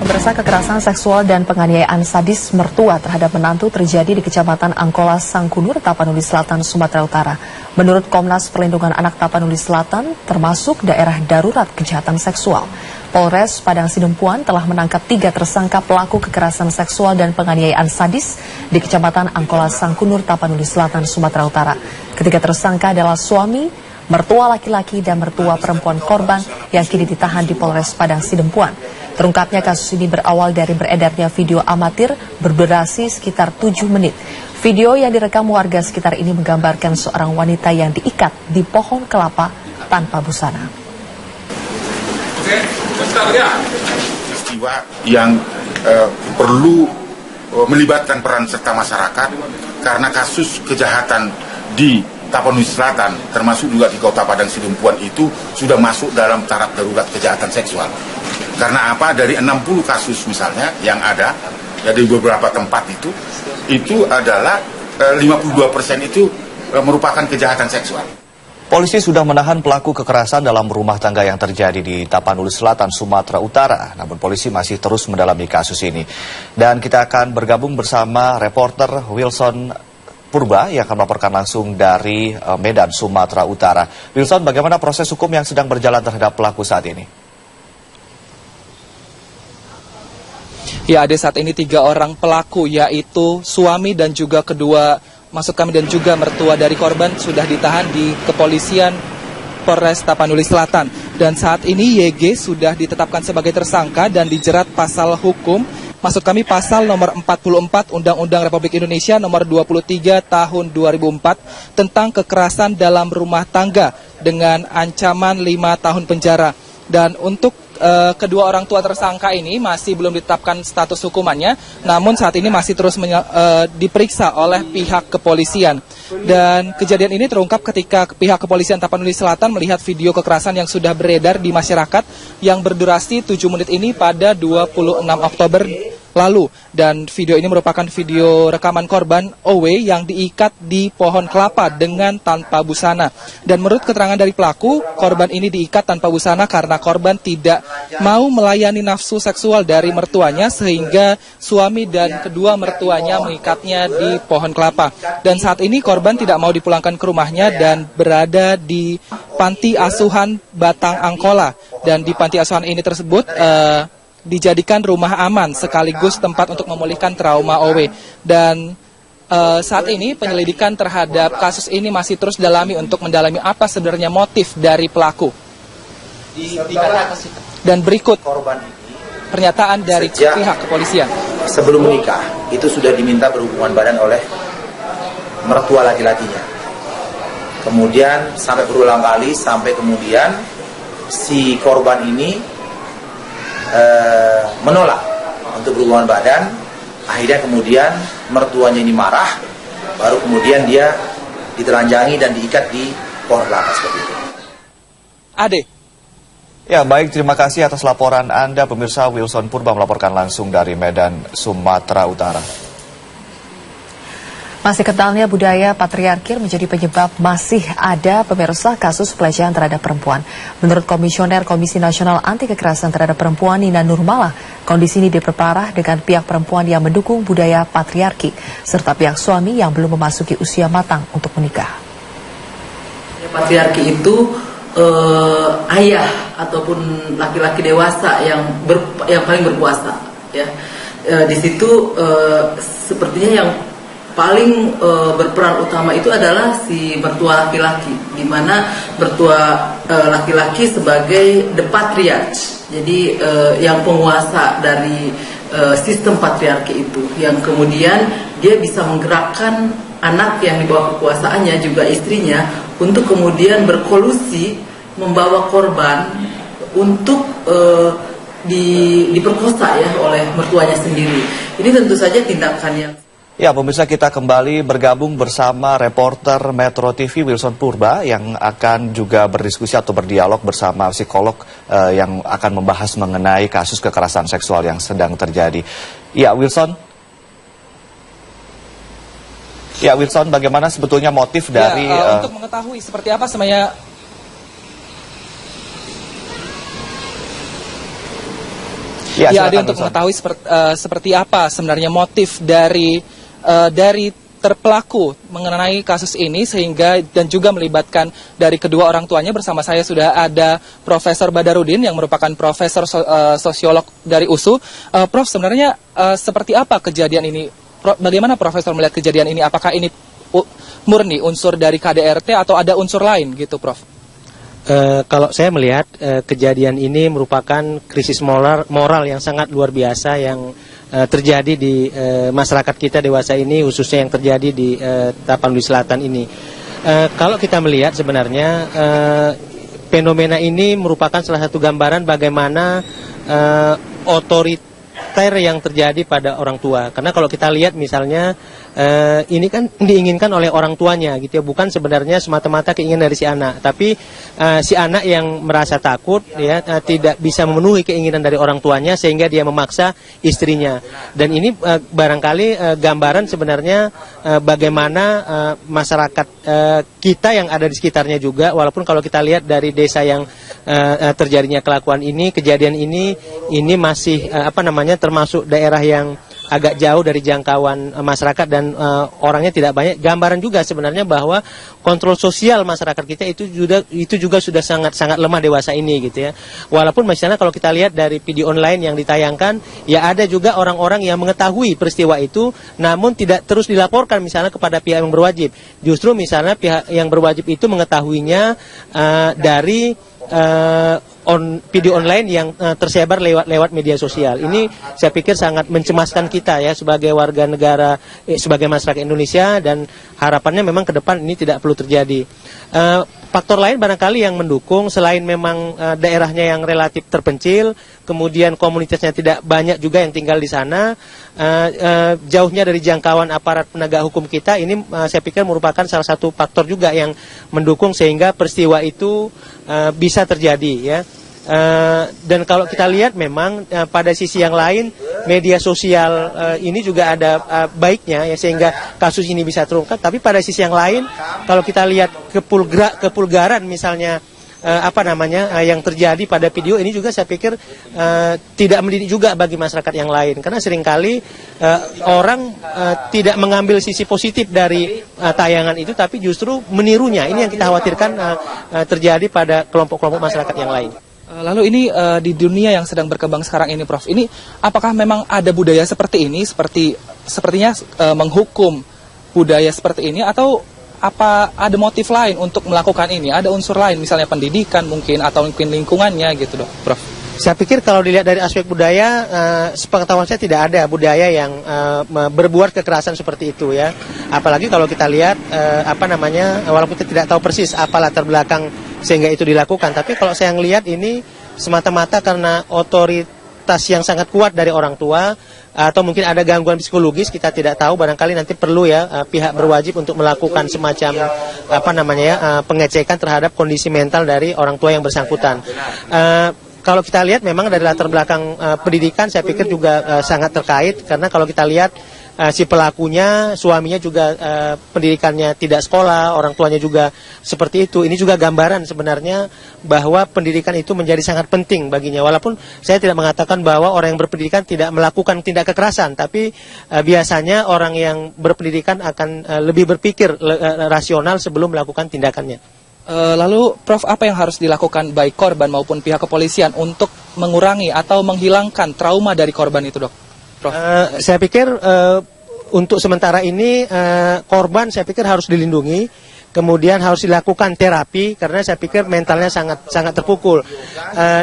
Pemirsa, kekerasan seksual dan penganiayaan sadis mertua terhadap menantu terjadi di Kecamatan Angkola Sangkunur, Tapanuli Selatan, Sumatera Utara. Menurut Komnas Perlindungan Anak Tapanuli Selatan, termasuk daerah darurat kejahatan seksual. Polres Padang Sidempuan telah menangkap 3 tersangka pelaku kekerasan seksual dan penganiayaan sadis di Kecamatan Angkola Sangkunur, Tapanuli Selatan, Sumatera Utara. Ketiga tersangka adalah suami, mertua laki-laki, dan mertua perempuan korban yang kini ditahan di Polres Padang Sidempuan. Terungkapnya kasus ini berawal dari beredarnya video amatir berdurasi sekitar 7 menit. Video yang direkam warga sekitar ini menggambarkan seorang wanita yang diikat di pohon kelapa tanpa busana. Peristiwa yang perlu melibatkan peran serta masyarakat karena kasus kejahatan di Tapanuli Selatan, termasuk juga di Kota Padang Sidempuan itu sudah masuk dalam taraf darurat kejahatan seksual. Karena apa? Dari 60 kasus misalnya yang ada dari beberapa tempat itu adalah 52% itu merupakan kejahatan seksual. Polisi sudah menahan pelaku kekerasan dalam rumah tangga yang terjadi di Tapanuli Selatan, Sumatera Utara. Namun polisi masih terus mendalami kasus ini. Dan kita akan bergabung bersama reporter Wilson Purba yang akan melaporkan langsung dari Medan, Sumatera Utara. Wilson, bagaimana proses hukum yang sedang berjalan terhadap pelaku saat ini? Ya, ada saat ini 3 orang pelaku, yaitu suami dan juga dan juga mertua dari korban sudah ditahan di kepolisian Polres Tapanuli Selatan. Dan saat ini YG sudah ditetapkan sebagai tersangka dan dijerat pasal hukum, pasal nomor 44 Undang-Undang Republik Indonesia nomor 23 tahun 2004 tentang kekerasan dalam rumah tangga dengan ancaman 5 tahun penjara. Dan untuk kedua orang tua tersangka ini masih belum ditetapkan status hukumannya, namun saat ini masih terus diperiksa oleh pihak kepolisian. Dan kejadian ini terungkap ketika pihak kepolisian Tapanuli Selatan melihat video kekerasan yang sudah beredar di masyarakat yang berdurasi 7 menit ini pada 26 Oktober lalu. Dan video ini merupakan video rekaman korban OW yang diikat di pohon kelapa dengan tanpa busana. Dan menurut keterangan dari pelaku, korban ini diikat tanpa busana karena korban tidak mau melayani nafsu seksual dari mertuanya, sehingga suami dan kedua mertuanya mengikatnya di pohon kelapa. Dan saat ini korban tidak mau dipulangkan ke rumahnya dan berada di panti asuhan Batang Angkola. Dan di panti asuhan ini tersebut dijadikan rumah aman sekaligus tempat untuk memulihkan trauma OW. Dan saat ini penyelidikan terhadap kasus ini masih terus dalami untuk mendalami apa sebenarnya motif dari pelaku. Dan berikut pernyataan dari pihak kepolisian. Sebelum menikah itu sudah diminta berhubungan badan oleh mertua laki-lakinya. Kemudian sampai berulang kali, sampai kemudian si korban ini menolak untuk berhubungan badan. Akhirnya kemudian mertuanya ini marah, baru kemudian dia ditelanjangi dan diikat di pohon kelapa seperti itu. Ade. Ya, baik, terima kasih atas laporan Anda, pemirsa. Wilson Purba melaporkan langsung dari Medan, Sumatera Utara. Masih kentalnya budaya patriarki menjadi penyebab masih ada, pemirsa, kasus pelecehan terhadap perempuan. Menurut Komisioner Komisi Nasional Anti Kekerasan Terhadap Perempuan Nina Nurmala, kondisi ini diperparah dengan pihak perempuan yang mendukung budaya patriarki, serta pihak suami yang belum memasuki usia matang untuk menikah. Patriarki itu ayah ataupun laki-laki dewasa yang paling berkuasa. Ya. Di situ sepertinya yang paling berperan utama itu adalah si mertua laki-laki, di mana mertua laki-laki sebagai the patriarch, jadi yang penguasa dari sistem patriarki itu, yang kemudian dia bisa menggerakkan anak yang di bawah kekuasaannya, juga istrinya, untuk kemudian berkolusi membawa korban untuk diperkosa ya oleh mertuanya sendiri. Ini tentu saja tindakan yang... Ya, pemirsa, kita kembali bergabung bersama reporter Metro TV Wilson Purba yang akan juga berdiskusi atau berdialog bersama psikolog yang akan membahas mengenai kasus kekerasan seksual yang sedang terjadi. Ya, Wilson. Ya, Wilson, bagaimana sebetulnya motif dari... untuk mengetahui seperti apa sebenarnya... Ya, silakan, Ade, untuk Ruslan. mengetahui seperti apa sebenarnya motif dari terpelaku mengenai kasus ini sehingga dan juga melibatkan dari kedua orang tuanya, bersama saya sudah ada Profesor Badarudin yang merupakan profesor sosiolog dari USU. Prof, sebenarnya seperti apa kejadian ini? Bagaimana Profesor melihat kejadian ini? Apakah ini murni unsur dari KDRT atau ada unsur lain gitu, Prof? Kalau saya melihat kejadian ini merupakan krisis moral yang sangat luar biasa yang terjadi di masyarakat kita dewasa ini, khususnya yang terjadi di Tapanuli Selatan ini. Kalau kita melihat sebenarnya fenomena ini merupakan salah satu gambaran bagaimana otoriter yang terjadi pada orang tua. Karena kalau kita lihat misalnya ini kan diinginkan oleh orang tuanya gitu ya, bukan sebenarnya semata-mata keinginan dari si anak, tapi si anak yang merasa takut ya, tidak bisa memenuhi keinginan dari orang tuanya sehingga dia memaksa istrinya. Dan ini barangkali gambaran sebenarnya bagaimana masyarakat kita yang ada di sekitarnya juga, walaupun kalau kita lihat dari desa yang terjadinya kelakuan ini, kejadian ini masih termasuk daerah yang agak jauh dari jangkauan masyarakat dan orangnya tidak banyak. Gambaran juga sebenarnya bahwa kontrol sosial masyarakat kita itu juga sudah sangat lemah dewasa ini gitu ya. Walaupun misalnya kalau kita lihat dari video online yang ditayangkan, ya ada juga orang-orang yang mengetahui peristiwa itu namun tidak terus dilaporkan misalnya kepada pihak yang berwajib. Justru misalnya pihak yang berwajib itu mengetahuinya dari video online yang tersebar lewat media sosial. Ini saya pikir sangat mencemaskan kita ya sebagai warga negara, sebagai masyarakat Indonesia, dan harapannya memang ke depan ini tidak perlu terjadi. Faktor lain barangkali yang mendukung selain memang daerahnya yang relatif terpencil, kemudian komunitasnya tidak banyak juga yang tinggal di sana, jauhnya dari jangkauan aparat penegak hukum kita, ini saya pikir merupakan salah satu faktor juga yang mendukung sehingga peristiwa itu bisa terjadi ya. Dan kalau kita lihat memang pada sisi yang lain media sosial ini juga ada baiknya ya, sehingga kasus ini bisa terungkap. Tapi pada sisi yang lain kalau kita lihat kepulgaran misalnya yang terjadi pada video ini juga saya pikir tidak mendidik juga bagi masyarakat yang lain, karena seringkali orang tidak mengambil sisi positif dari tayangan itu tapi justru menirunya. Ini yang kita khawatirkan terjadi pada kelompok-kelompok masyarakat yang lain. Lalu ini di dunia yang sedang berkembang sekarang ini, Prof, ini apakah memang ada budaya seperti ini, sepertinya menghukum budaya seperti ini, atau apa ada motif lain untuk melakukan ini? Ada unsur lain, misalnya pendidikan mungkin, atau mungkin lingkungannya gitu dok, Prof? Saya pikir kalau dilihat dari aspek budaya, sepengetahuan saya tidak ada budaya yang berbuat kekerasan seperti itu ya. Apalagi kalau kita lihat walaupun kita tidak tahu persis apa latar belakang sehingga itu dilakukan, tapi kalau saya melihat ini semata-mata karena otoritas yang sangat kuat dari orang tua, atau mungkin ada gangguan psikologis, kita tidak tahu. Barangkali nanti perlu ya pihak berwajib untuk melakukan semacam pengecekan terhadap kondisi mental dari orang tua yang bersangkutan. Kalau kita lihat memang dari latar belakang pendidikan saya pikir juga sangat terkait, karena kalau kita lihat si pelakunya, suaminya juga pendidikannya tidak sekolah, orang tuanya juga seperti itu. Ini juga gambaran sebenarnya bahwa pendidikan itu menjadi sangat penting baginya. Walaupun saya tidak mengatakan bahwa orang yang berpendidikan tidak melakukan tindak kekerasan, tapi biasanya orang yang berpendidikan akan lebih berpikir rasional sebelum melakukan tindakannya. Lalu Prof, apa yang harus dilakukan baik korban maupun pihak kepolisian untuk mengurangi atau menghilangkan trauma dari korban itu, dok? Prof? Saya pikir untuk sementara ini korban saya pikir harus dilindungi, kemudian harus dilakukan terapi karena saya pikir mentalnya sangat terpukul.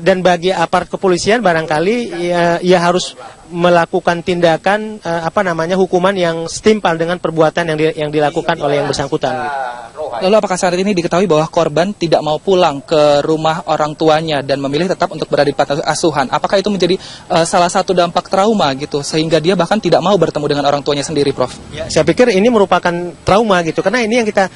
Dan bagi aparat kepolisian barangkali ia harus melakukan tindakan hukuman yang setimpal dengan perbuatan yang dilakukan oleh yang bersangkutan. Lalu apakah saat ini diketahui bahwa korban tidak mau pulang ke rumah orang tuanya dan memilih tetap untuk berada di panti asuhan? Apakah itu menjadi salah satu dampak trauma gitu sehingga dia bahkan tidak mau bertemu dengan orang tuanya sendiri, Prof? Ya, saya pikir ini merupakan trauma gitu, karena ini yang kita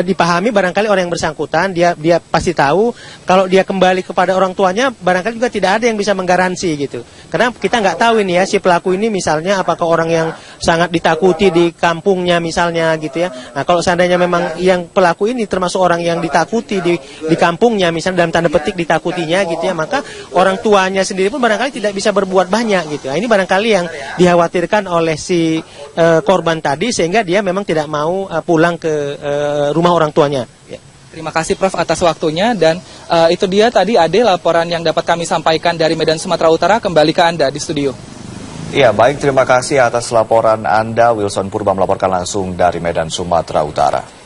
dipahami barangkali orang yang bersangkutan dia pasti tahu kalau dia kembali kepada orang tuanya barangkali juga tidak ada yang bisa menggaransi gitu, karena kita nggak tahu ini ya si pelaku ini misalnya apakah orang yang sangat ditakuti di kampungnya misalnya gitu ya. Nah, kalau seandainya memang yang pelaku ini termasuk orang yang ditakuti di kampungnya, misalnya dalam tanda petik ditakutinya gitu ya, maka orang tuanya sendiri pun barangkali tidak bisa berbuat banyak gitu. Nah, ini barangkali yang dikhawatirkan oleh si korban tadi, sehingga dia memang tidak mau pulang ke rumah orang tuanya. Ya. Terima kasih Prof atas waktunya, dan itu dia tadi Ade laporan yang dapat kami sampaikan dari Medan, Sumatera Utara. Kembali ke Anda di studio. Iya, baik, terima kasih atas laporan Anda. Wilson Purba melaporkan langsung dari Medan, Sumatera Utara.